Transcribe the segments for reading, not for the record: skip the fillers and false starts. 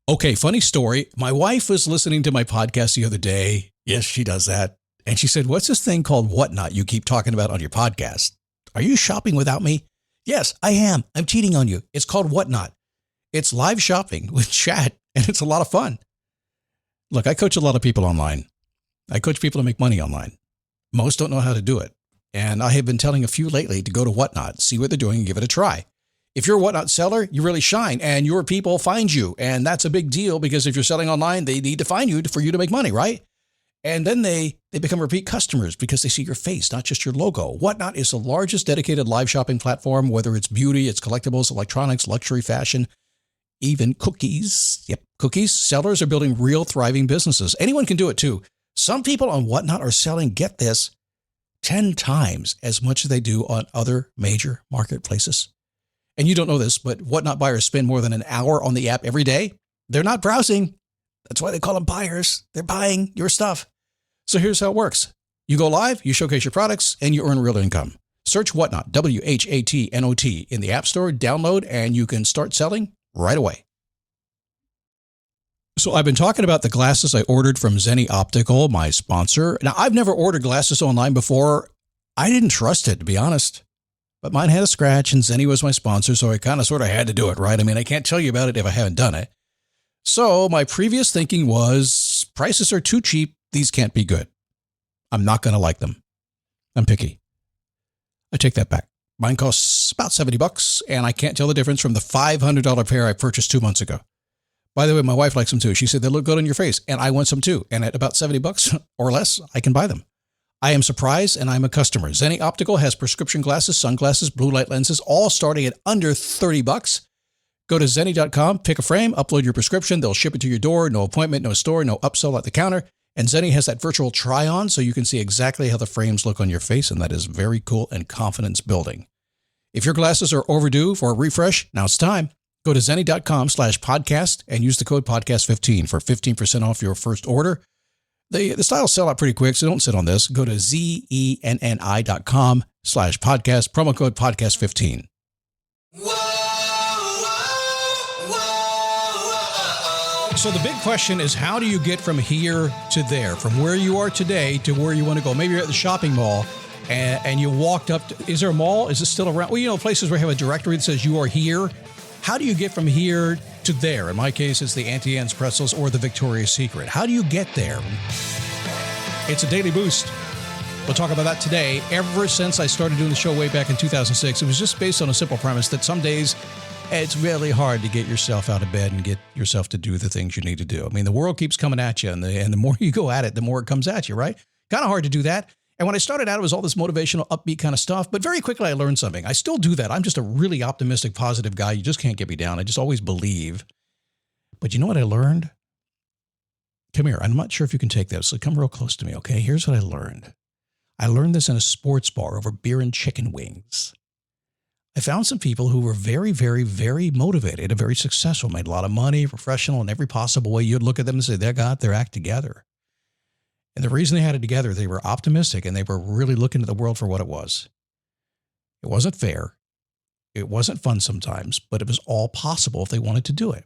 Okay, funny story. My wife was listening to my podcast the other day. Yes, she does that. And she said, what's this thing called Whatnot you keep talking about on your podcast? Are you shopping without me? Yes, I am. I'm cheating on you. It's called Whatnot. It's live shopping with chat, and it's a lot of fun. Look, I coach a lot of people online. I coach people to make money online. Most don't know how to do it. And I have been telling a few lately to go to Whatnot, see what they're doing, and give it a try. If you're a Whatnot seller, you really shine, and your people find you. And that's a big deal because if you're selling online, they need to find you for you to make money, right? And then they become repeat customers because they see your face, not just your logo. Whatnot is the largest dedicated live shopping platform, whether it's beauty, it's collectibles, electronics, luxury, fashion, even cookies. Yep, cookies. Sellers are building real thriving businesses. Anyone can do it too. Some people on Whatnot are selling, get this, 10 times as much as they do on other major marketplaces. And you don't know this, but Whatnot buyers spend more than an hour on the app every day. They're not browsing. That's why they call them buyers. They're buying your stuff. So here's how it works. You go live, you showcase your products, and you earn real income. Search Whatnot, WHATNOT, in the App Store, download, and you can start selling right away. So I've been talking about the glasses I ordered from Zenni Optical, my sponsor. Now, I've never ordered glasses online before. I didn't trust it, to be honest. But mine had a scratch, and Zenni was my sponsor, so I kind of sort of had to do it, right? I mean, I can't tell you about it if I haven't done it. So my previous thinking was, prices are too cheap. These can't be good. I'm not going to like them. I'm picky. I take that back. Mine costs about $70, and I can't tell the difference from the $500 pair I purchased 2 months ago. By the way, my wife likes them too. She said they look good on your face, and I want some too. And at about $70 or less, I can buy them. I am surprised, and I'm a customer. Zenni Optical has prescription glasses, sunglasses, blue light lenses, all starting at under $30. Go to Zenni.com, pick a frame, upload your prescription. They'll ship it to your door. No appointment, no store, no upsell at the counter. And Zenni has that virtual try-on, so you can see exactly how the frames look on your face, and that is very cool and confidence building. If your glasses are overdue for a refresh, now it's time. Go to Zenni.com/podcast and use the code podcast15 for 15% off your first order. The styles sell out pretty quick, so don't sit on this. Go to Zenni.com/podcast, promo code podcast15. So the big question is, how do you get from here to there, from where you are today to where you want to go? Maybe you're at the shopping mall and you walked up. Is there a mall? Is it still around? Well, you know, places where you have a directory that says you are here. How do you get from here to there? In my case, it's the Auntie Anne's Pretzels or the Victoria's Secret. How do you get there? It's a daily boost. We'll talk about that today. Ever since I started doing the show way back in 2006, it was just based on a simple premise that some days it's really hard to get yourself out of bed and get yourself to do the things you need to do. I mean, the world keeps coming at you, and the more you go at it, the more it comes at you, right? Kind of hard to do that. And when I started out, it was all this motivational, upbeat kind of stuff. But very quickly, I learned something. I still do that. I'm just a really optimistic, positive guy. You just can't get me down. I just always believe. But you know what I learned? Come here. I'm not sure if you can take this, so come real close to me, okay? Here's what I learned. I learned this in a sports bar over beer and chicken wings. I found some people who were very, very, very motivated and very successful, made a lot of money, professional in every possible way. You'd look at them and say, they got their act together. And the reason they had it together, they were optimistic and they were really looking at the world for what it was. It wasn't fair. It wasn't fun sometimes, but it was all possible if they wanted to do it.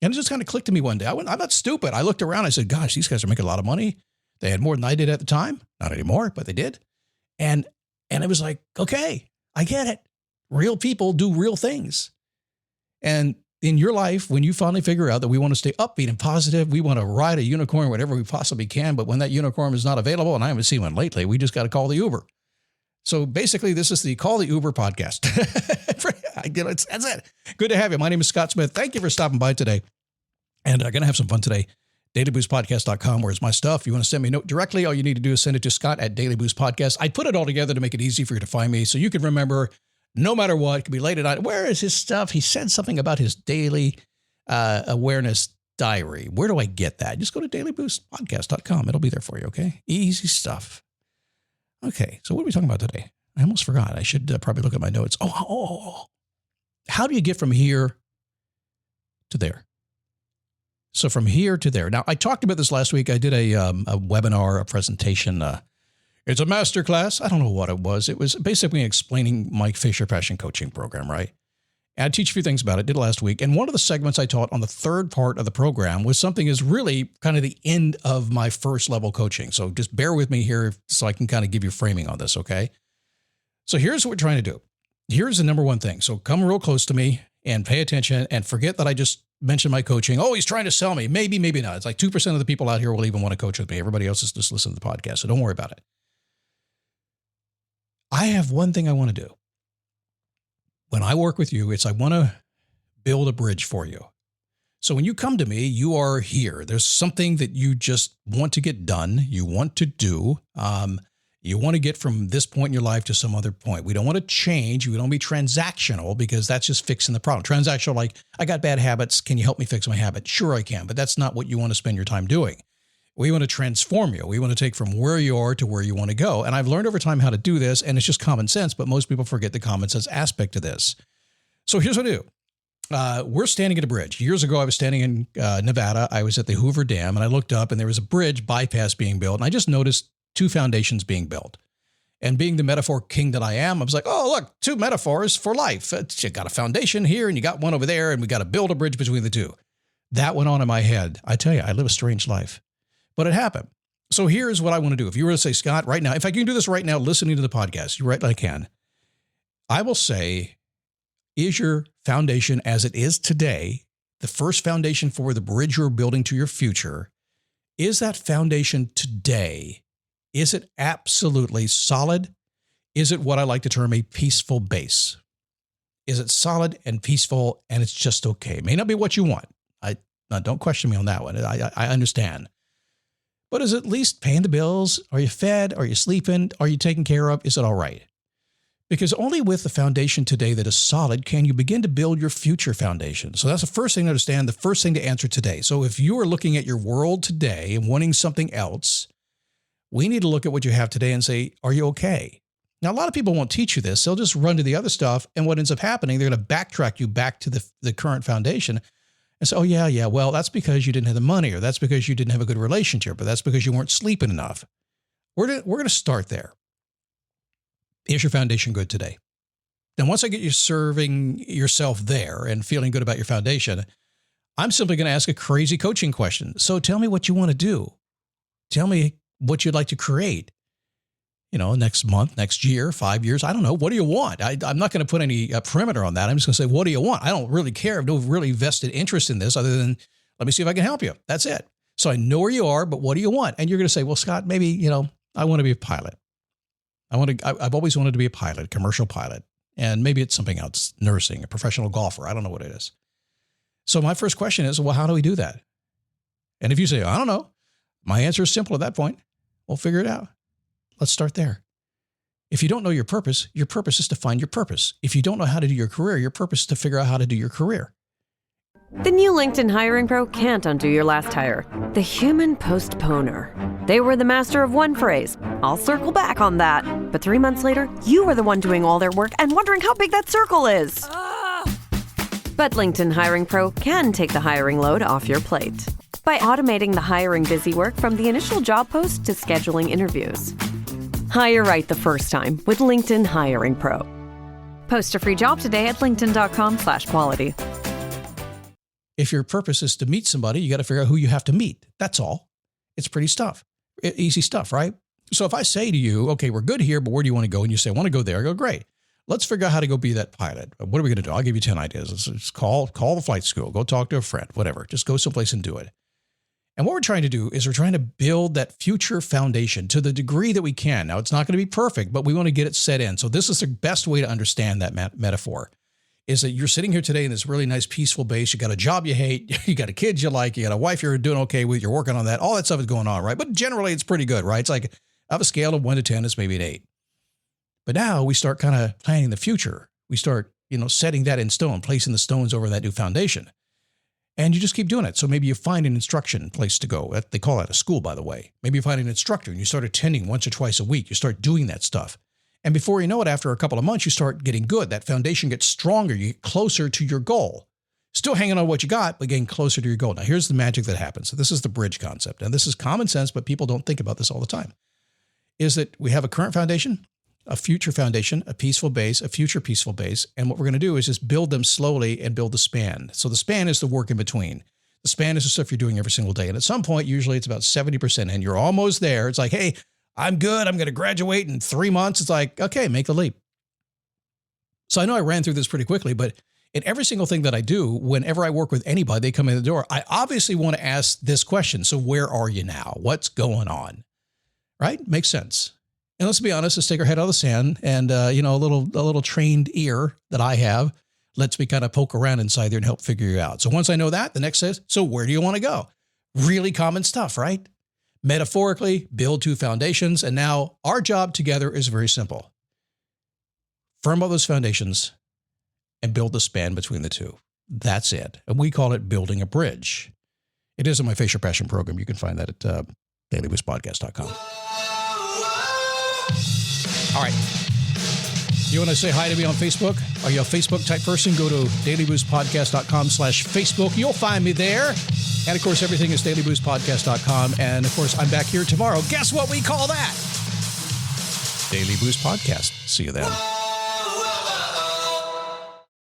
And it just kind of clicked to me one day. I'm not stupid. I looked around. I said, gosh, these guys are making a lot of money. They had more than I did at the time. Not anymore, but they did. And it was like, okay, I get it. Real people do real things. And in your life, when you finally figure out that we want to stay upbeat and positive, we want to ride a unicorn whatever we possibly can, but when that unicorn is not available, and I haven't seen one lately, we just got to call the Uber. So basically, this is the Call the Uber podcast. That's it. Good to have you. My name is Scott Smith. Thank you for stopping by today. And I'm going to have some fun today. DailyBoostPodcast.com, where's my stuff? You want to send me a note directly, all you need to do is send it to Scott at Daily Boost Podcast. I put it all together to make it easy for you to find me so you can remember. No matter what, it could be late at night. Where is his stuff? He said something about his daily awareness diary. Where do I get that? Just go to dailyboostpodcast.com. It'll be there for you, okay? Easy stuff. Okay, so what are we talking about today? I almost forgot. I should probably look at my notes. Oh. How do you get from here to there? So from here to there. Now, I talked about this last week. I did a webinar, a presentation. It's a masterclass. I don't know what it was. It was basically explaining my Fisher Passion coaching program, right? And I teach a few things about it, did last week. And one of the segments I taught on the third part of the program was something is really kind of the end of my first level coaching. So just bear with me here so I can kind of give you framing on this, okay? So here's what we're trying to do. Here's the number one thing. So come real close to me and pay attention and forget that I just mentioned my coaching. Oh, he's trying to sell me. Maybe, maybe not. It's like 2% of the people out here will even want to coach with me. Everybody else is just listening to the podcast. So don't worry about it. I have one thing I want to do. When I work with you, it's I want to build a bridge for you. So when you come to me, you are here. There's something that you just want to get done. You want to do. You want to get from this point in your life to some other point. We don't want to change. We don't be transactional because that's just fixing the problem. Transactional, like, I got bad habits. Can you help me fix my habit? Sure, I can. But that's not what you want to spend your time doing. We want to transform you. We want to take from where you are to where you want to go. And I've learned over time how to do this, and it's just common sense, but most people forget the common sense aspect of this. So here's what I do. We're standing at a bridge. Years ago, I was standing in Nevada. I was at the Hoover Dam, and I looked up, and there was a bridge bypass being built, and I just noticed 2 foundations being built. And being the metaphor king that I am, I was like, oh, look, 2 metaphors for life. You got a foundation here, and you got one over there, and we got to build a bridge between the 2. That went on in my head. I tell you, I live a strange life. But it happened. So here's what I want to do. If you were to say, Scott, right now, if I can do this right now, listening to the podcast, you're right, I can. I will say, is your foundation as it is today, the first foundation for the bridge you're building to your future, is that foundation today, is it absolutely solid? Is it what I like to term a peaceful base? Is it solid and peaceful and it's just okay? It may not be what you want. Now, don't question me on that one. I understand. But is it at least paying the bills? Are you fed? Are you sleeping? Are you taken care of? Is it all right? Because only with the foundation today that is solid can you begin to build your future foundation. So that's the first thing to understand, the first thing to answer today. So if you are looking at your world today and wanting something else, we need to look at what you have today and say, are you okay? Now, a lot of people won't teach you this. They'll just run to the other stuff. And what ends up happening, they're going to backtrack you back to the current foundation and say, oh, yeah, well, that's because you didn't have the money, or that's because you didn't have a good relationship, or that's because you weren't sleeping enough. We're going to start there. Is your foundation good today? Then once I get you serving yourself there and feeling good about your foundation, I'm simply going to ask a crazy coaching question. So tell me what you want to do. Tell me what you'd like to create. Next month, next year, 5 years, I don't know. What do you want? I'm not going to put any perimeter on that. I'm just going to say, what do you want? I don't really care. I have no really vested interest in this other than, let me see if I can help you. That's it. So I know where you are, but what do you want? And you're going to say, well, Scott, maybe, I want to be a pilot. I've always wanted to be a pilot, a commercial pilot. And maybe it's something else, nursing, a professional golfer. I don't know what it is. So my first question is, well, how do we do that? And if you say, I don't know, my answer is simple at that point. We'll figure it out. Let's start there. If you don't know your purpose is to find your purpose. If you don't know how to do your career, your purpose is to figure out how to do your career. The new LinkedIn Hiring Pro can't undo your last hire. The human postponer. They were the master of one phrase. I'll circle back on that. But 3 months later, you were the one doing all their work and wondering how big that circle is. But LinkedIn Hiring Pro can take the hiring load off your plate by automating the hiring busy work from the initial job post to scheduling interviews. Hire right the first time with LinkedIn Hiring Pro. Post a free job today at linkedin.com/quality. If your purpose is to meet somebody, you got to figure out who you have to meet. That's all. It's pretty easy stuff, right? So if I say to you, okay, we're good here, but where do you want to go? And you say, I want to go there. I go, great. Let's figure out how to go be that pilot. What are we going to do? I'll give you 10 ideas. Let's call the flight school, go talk to a friend, whatever. Just go someplace and do it. And what we're trying to do is we're trying to build that future foundation to the degree that we can. Now, it's not going to be perfect, but we want to get it set in. So this is the best way to understand that metaphor, is that you're sitting here today in this really nice, peaceful base. You got a job you hate. You got a kid you like. You got a wife you're doing okay with. You're working on that. All that stuff is going on, right? But generally, it's pretty good, right? It's like, I have a scale of 1 to 10. It's maybe an 8. But now we start kind of planning the future. We start, setting that in stone, placing the stones over that new foundation. And you just keep doing it. So maybe you find an instruction place to go. They call that a school, by the way. Maybe you find an instructor and you start attending once or twice a week. You start doing that stuff. And before you know it, after a couple of months, you start getting good. That foundation gets stronger. You get closer to your goal. Still hanging on what you got, but getting closer to your goal. Now, here's the magic that happens. So this is the bridge concept. And this is common sense, but people don't think about this all the time. Is that we have a current foundation. a future foundation, a peaceful base, a future peaceful base. And what we're going to do is just build them slowly and build the span. So the span is the work in between. The span is the stuff you're doing every single day. And at some point, usually it's about 70% and you're almost there. It's like, hey, I'm good. I'm going to graduate in 3 months. It's like, okay, make the leap. So I know I ran through this pretty quickly, but in every single thing that I do, whenever I work with anybody, they come in the door, I obviously want to ask this question. So where are you now? What's going on? Right? Makes sense. And let's be honest, let's take our head out of the sand and, a little trained ear that I have lets me kind of poke around inside there and help figure you out. So once I know that, the next says, so where do you want to go? Really common stuff, right? Metaphorically, build 2 foundations. And now our job together is very simple. Firm up those foundations and build the span between the 2. That's it. And we call it building a bridge. It is in my Face Your Passion program. You can find that at dailyboostpodcast.com. All right. You want to say hi to me on Facebook? Are you a Facebook type person? Go to dailyboostpodcast.com/Facebook. You'll find me there. And of course, everything is dailyboostpodcast.com. And of course, I'm back here tomorrow. Guess what we call that? Daily Boost Podcast. See you then.